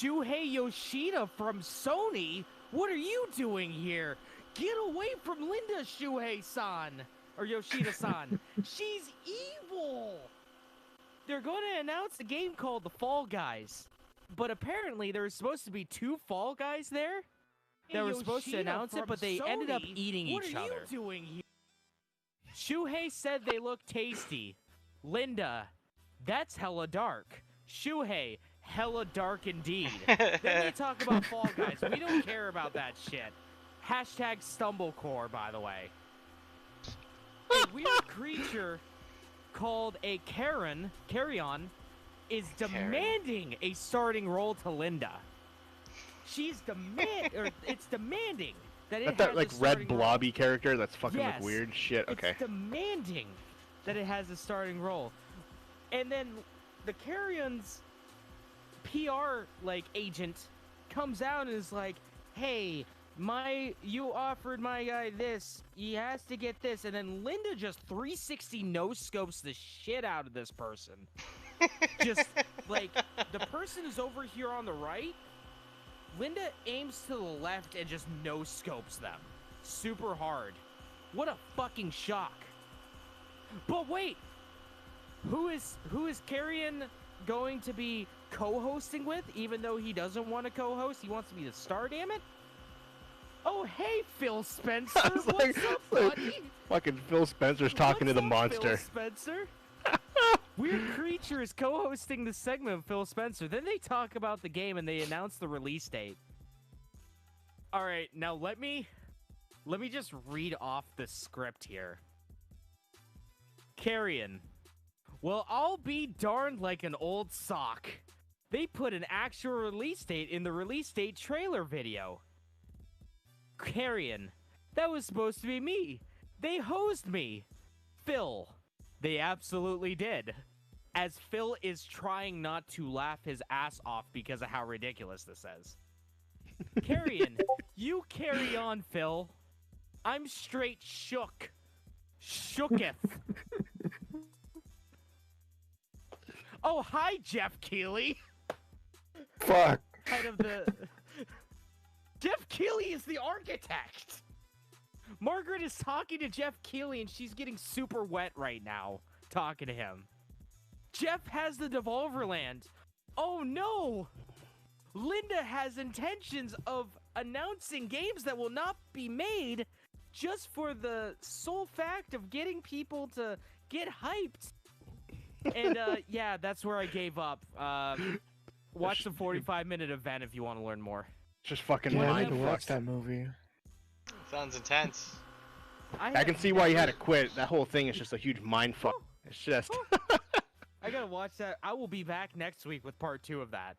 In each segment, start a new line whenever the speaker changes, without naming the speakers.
Shuhei Yoshida from Sony? What are you doing here? Get away from Linda, Shuhei-san! Or Yoshida-san. She's evil! They're going to announce a game called The Fall Guys. But apparently there's supposed to be 2 Fall Guys there. They were supposed to announce it, but they ended up eating each other. What are you doing here? Shuhei said they look tasty. Linda, that's hella dark. Shuhei, hella dark indeed. Then they talk about Fall Guys. We don't care about that shit. Hashtag Stumblecore, by the way. A weird creature called a Carrion is demanding a starting role to Linda. She's it's demanding that it has
that like
a
red
starting
blobby
role.
character that's fucking
Yes,
like weird shit. Okay.
It's demanding that it has a starting role. And then the Carrion's PR like agent comes out and is like, "Hey, you offered my guy this. He has to get this." And then Linda just 360 no scopes the shit out of this person. Just like the person is over here on the right. Linda aims to the left and just no scopes them super hard. What a fucking shock. But wait, who is Carrion going to be co-hosting with? Even though he doesn't want to co-host, he wants to be the star. Damn it! Oh hey, Phil Spencer, what's up, buddy?
Fucking Phil Spencer's talking to the monster.
Phil Spencer. Weird Creature is co-hosting the segment of Phil Spencer. Then they talk about the game and they announce the release date. All right, now let me just read off the script here. Carrion. Well, I'll be darned like an old sock. They put an actual release date in the release date trailer video. Carrion. That was supposed to be me. They hosed me. Phil. They absolutely did. As Phil is trying not to laugh his ass off because of how ridiculous this is. Carrion, you carry on, Phil. I'm straight shook. Shooketh. Oh, hi, Jeff Keighley.
Fuck.
Head of the... Jeff Keighley is the architect. Margaret is talking to Jeff Keighley, and she's getting super wet right now, talking to him. Jeff has the Devolver Land. Oh, no! Linda has intentions of announcing games that will not be made just for the sole fact of getting people to get hyped. And, yeah, that's where I gave up. Watch the 45-minute event if you want to learn more.
Just fucking
Yeah, I
mind
need to watch
fucked.
that movie.
Sounds intense.
I can see why you had to quit. That whole thing is just a huge mind fuck. It's just...
I gotta watch that. I will be back next week with part 2 of that.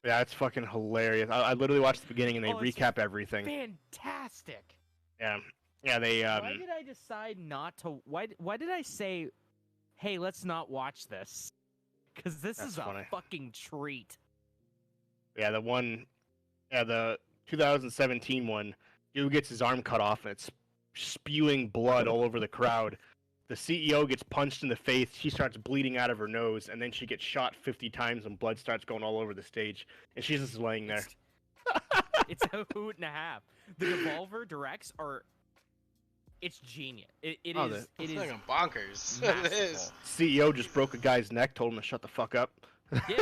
Yeah, it's fucking hilarious. I literally watched the beginning and they recap everything.
Fantastic.
Yeah. Yeah, they
Why did I decide not to... Why did I say, hey, let's not watch this? Because this is a fucking treat.
Yeah, the 2017 one, dude gets his arm cut off and it's spewing blood all over the crowd. The CEO gets punched in the face, she starts bleeding out of her nose, and then she gets shot 50 times and blood starts going all over the stage. And she's just laying there.
It's a hoot and a half. The Devolver Directs are... It's genius. It is
fucking bonkers.
It
is.
CEO just broke a guy's neck, told him to shut the fuck up.
Yeah.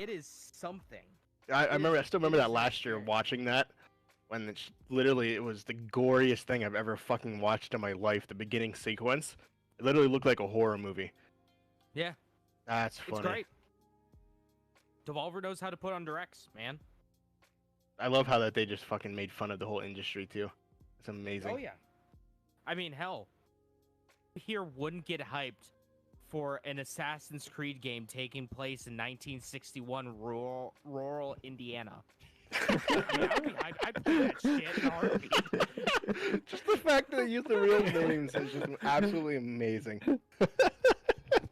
It is something.
I still remember that last year watching that. When it was the goriest thing I've ever fucking watched in my life. The beginning sequence, it literally looked like a horror movie.
Yeah,
that's funny.
It's great. Devolver knows how to put on directs, man.
I love how that they just fucking made fun of the whole industry too. It's amazing.
Oh yeah. I mean, hell, here wouldn't get hyped for an Assassin's Creed game taking place in 1961 rural Indiana. I put that shit in a heartbeat.
Just the fact that they use the real names is just absolutely amazing.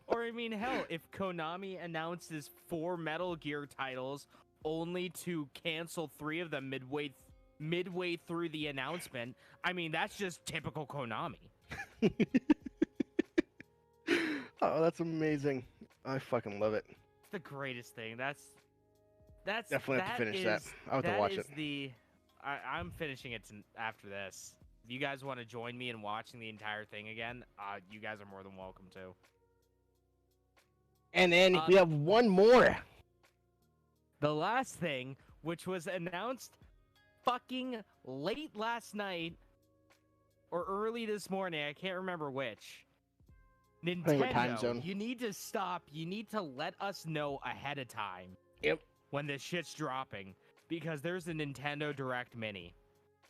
Or I mean, hell, if Konami announces 4 Metal Gear titles only to cancel 3 of them midway through the announcement, I mean, that's just typical Konami.
Oh, that's amazing. I fucking love it.
It's the greatest thing. That's
Definitely have to finish that. I'll have to
that
watch
is
it.
I'm finishing it after this. If you guys want to join me in watching the entire thing again, you guys are more than welcome to.
And then we have one more.
The last thing, which was announced fucking late last night or early this morning, I can't remember which.
Playing time zone.
Nintendo, you need to stop. You need to let us know ahead of time.
Yep.
When this shit's dropping, because there's a Nintendo Direct Mini.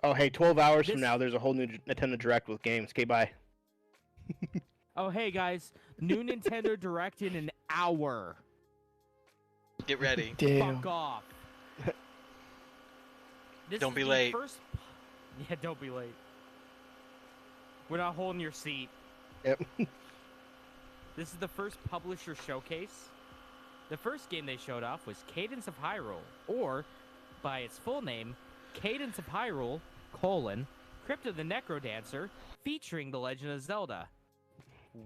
Oh, hey, 12 hours from now, there's a whole new Nintendo Direct with games. Okay, bye.
Oh, hey, guys. New Nintendo Direct in an hour.
Get ready.
Damn.
Fuck off.
Don't be late.
Yeah, don't be late. We're not holding your seat.
Yep.
This is the first publisher showcase. The first game they showed off was Cadence of Hyrule, or, by its full name, Cadence of Hyrule, Crypt of the Necrodancer, featuring The Legend of Zelda.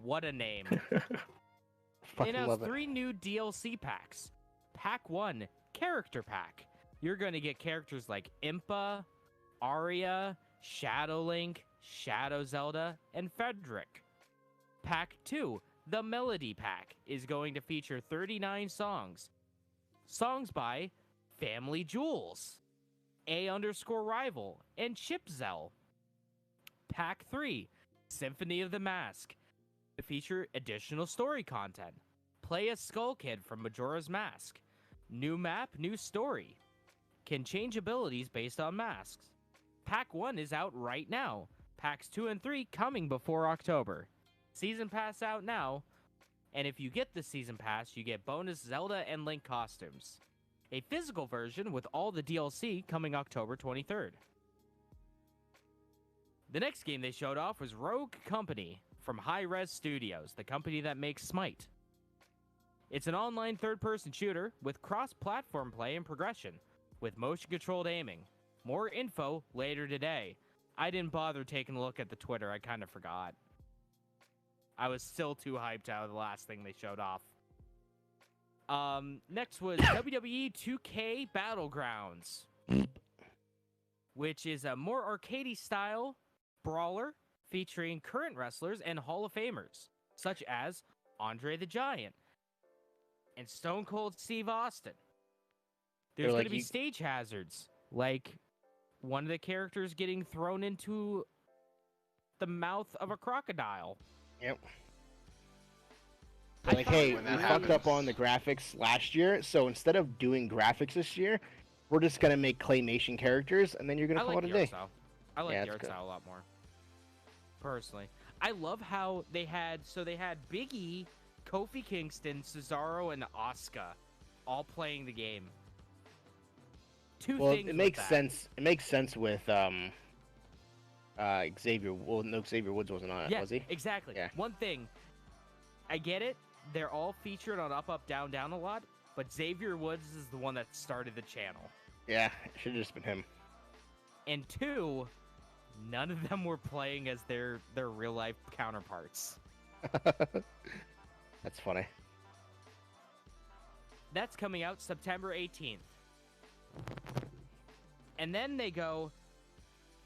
What a name. They
Fucking
announced
love it.
3 new DLC packs. Pack 1, Character Pack. You're going to get characters like Impa, Arya, Shadow Link, Shadow Zelda, and Frederick. Pack 2, the Melody Pack, is going to feature 39 songs. Songs by Family Jewels, A_Rival, and Chipzel. Pack 3, Symphony of the Mask, to feature additional story content. Play as Skull Kid from Majora's Mask. New map, new story. Can change abilities based on masks. Pack 1 is out right now. Packs 2 and 3 coming before October. Season Pass out now. And if you get the Season Pass, you get bonus Zelda and Link costumes. A physical version with all the DLC coming October 23rd. The next game they showed off was Rogue Company from Hi-Rez Studios, the company that makes Smite. It's an online third-person shooter with cross-platform play and progression, with motion-controlled aiming. More info later today. I didn't bother taking a look at the Twitter, I kind of forgot. I was still too hyped out of the last thing they showed off. Next was WWE 2K Battlegrounds, which is a more arcadey style brawler featuring current wrestlers and Hall of Famers, such as Andre the Giant and Stone Cold Steve Austin. There's going to be stage hazards, like one of the characters getting thrown into the mouth of a crocodile.
Yep. Like, hey, we fucked up on the graphics last year, so instead of doing graphics this year, we're just gonna make claymation characters, and then you're gonna call it a day.
I like the art style a lot more, personally. I love how they had Big E, Kofi Kingston, Cesaro, and Asuka all playing the game.
Well, it makes sense. It makes sense with Xavier. Well, no, Xavier Woods wasn't on it, was he?
Exactly.
Yeah.
One thing, I get it. They're all featured on Up, Up, Down, Down a lot, but Xavier Woods is the one that started the channel.
Yeah, it should have just been him.
And 2, none of them were playing as their real life counterparts.
That's funny.
That's coming out September 18th. And then they go,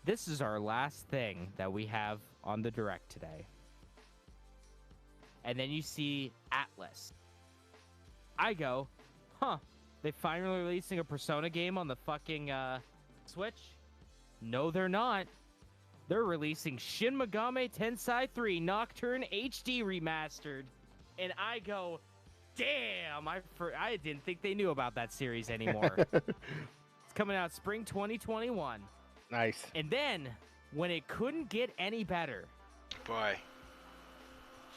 this is our last thing that we have on the Direct today. And then you see Atlas. I go, huh, they finally releasing a Persona game on the fucking Switch? No, they're not. They're releasing Shin Megami Tensei 3 Nocturne HD Remastered. And I go, damn, I didn't think they knew about that series anymore. It's coming out spring 2021.
Nice.
And then, when it couldn't get any better,
Boy.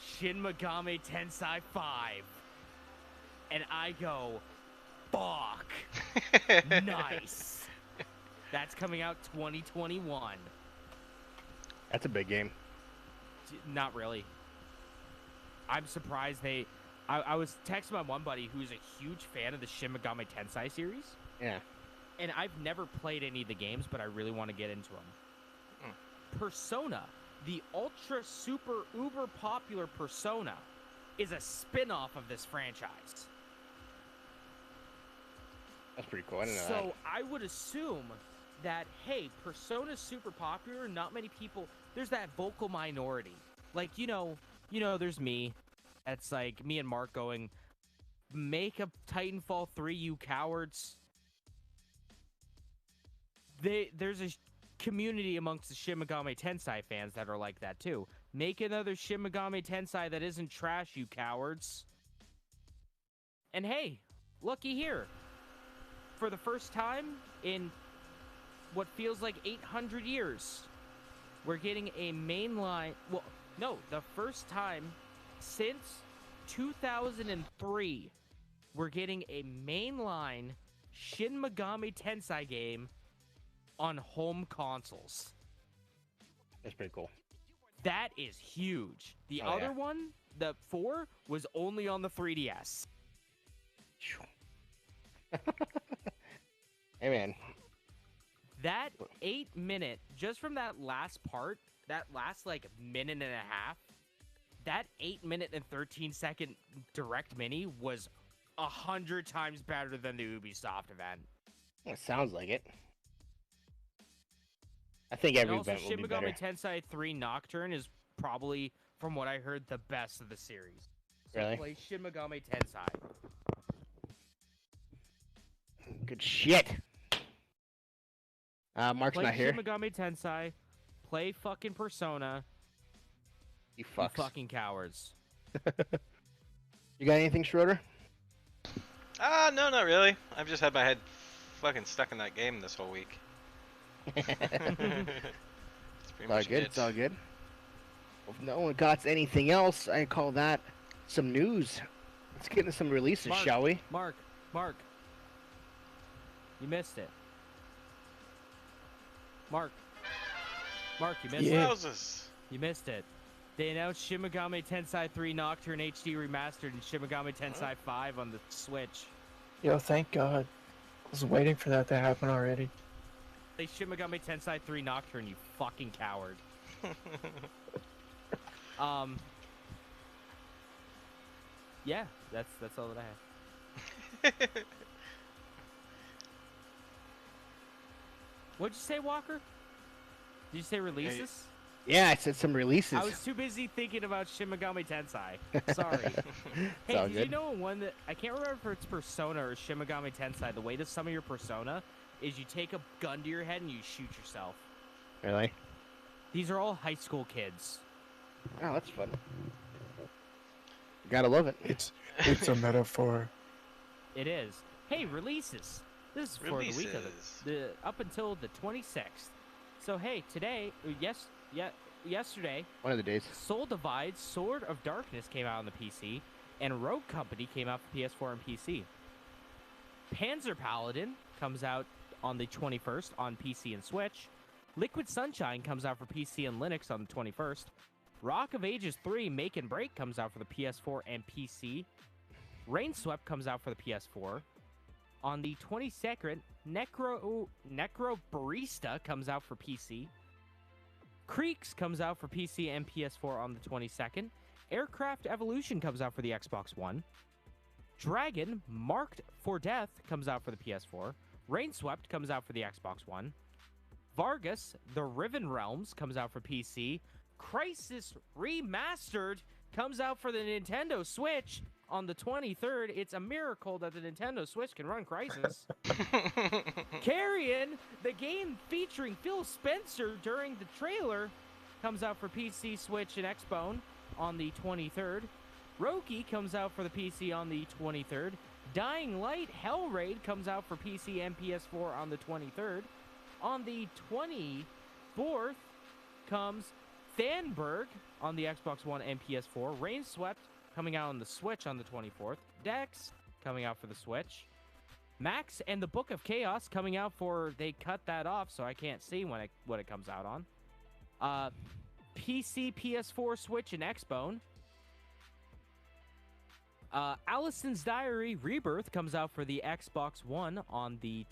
Shin Megami Tensei 5. And I go, fuck. Nice. That's coming out 2021.
That's a big game.
Not really. I'm surprised they... I was texting my one buddy who's a huge fan of the Shin Megami Tensei series.
Yeah.
And I've never played any of the games, but I really want to get into them. Persona, the ultra super uber popular Persona, is a spin-off of this franchise.
That's pretty cool. I didn't know
So I would assume that, hey, Persona's super popular. Not many people. There's that vocal minority. Like, you know, there's me. That's like me and Mark going, make a Titanfall 3, you cowards. There's a community amongst the Shin Megami Tensei fans that are like that too. Make another Shin Megami Tensei that isn't trash, you cowards. And hey, looky here. For the first time in what feels like 800 years, we're getting a mainline... Well, no, the first time since 2003, we're getting a mainline Shin Megami Tensei game on home consoles.
That's pretty cool.
That is huge. The
Oh,
other
yeah.
one, the 4, was only on the 3DS.
Hey, man.
That 8-minute, just from that last part, that last, like, minute and a half, that 8-minute and 13-second direct mini was 100 times better than the Ubisoft event.
It sounds like it. I think
And
every
also,
event will
Shin
be better.
Megami Tensei 3 Nocturne is probably, from what I heard, the best of the series. So
Really?
play Shin Megami Tensei.
Good shit. Mark's
Play
not here.
Shin Megami Tensei. Play fucking Persona.
You
You
fucks.
fucking cowards.
You got anything, Schroeder?
No, not really. I've just had my head fucking stuck in that game this whole week. It's pretty
It's all
much
good.
it.
It's all good. Well, if no one got anything else, I call that some news. Let's get into some releases,
Mark.
shall we?
Mark. You missed it. Mark, you missed
Yeah.
it.
Wowzers.
You missed it. They announced Shin Megami Tensei 3 Nocturne HD Remastered and Shin Megami Tensei 5 on the Switch.
Yo, thank God. I was waiting for that to happen already.
Play Shin Megami Tensei 3 Nocturne, you fucking coward. Yeah, that's all that I have. What'd you say, Walker? Did you say releases?
Yeah, I said some releases.
I was too busy thinking about Shin Megami Tensei. Sorry.
It's all
Hey, did you
good.
know one that I can't remember if it's Persona or Shin Megami Tensei? The way to summon your Persona is you take a gun to your head and you shoot yourself.
Really?
These are all high school kids.
Oh, that's fun. Gotta love it.
It's a metaphor.
It is. Hey, releases. This is for the week of
Releases.
the up until the 26th. So hey, today, yesterday,
One of the days.
Soul Divide: Sword of Darkness came out on the PC, and Rogue Company came out for PS4 and PC. Panzer Paladin comes out on the 21st on PC and Switch. Liquid Sunshine comes out for PC and Linux on the 21st. Rock of Ages 3 Make and Break comes out for the PS4 and PC. Rainswept comes out for the PS4. On the 22nd, Necro Barista comes out for PC. Creeks comes out for PC and PS4 on the 22nd. Aircraft Evolution comes out for the Xbox One. Dragon Marked for Death comes out for the PS4. Rainswept comes out for the Xbox One. Vargas, The Riven Realms comes out for PC. Crisis Remastered comes out for the Nintendo Switch on the 23rd. It's a miracle that the Nintendo Switch can run Crisis. Carrion, the game featuring Phil Spencer during the trailer, comes out for PC, Switch, and Xbone on the 23rd. Roki comes out for the PC on the 23rd. Dying Light Hellraid comes out for PC and PS4 on the 23rd. On the 24th comes Thanberg on the Xbox One and PS4. Rainswept coming out on the Switch on the 24th. Dex coming out for the Switch. Max and the Book of Chaos coming out for... They cut that off, so I can't see what it comes out on. PC, PS4, Switch, and Xbone. Allison's Diary Rebirth comes out for the Xbox One on the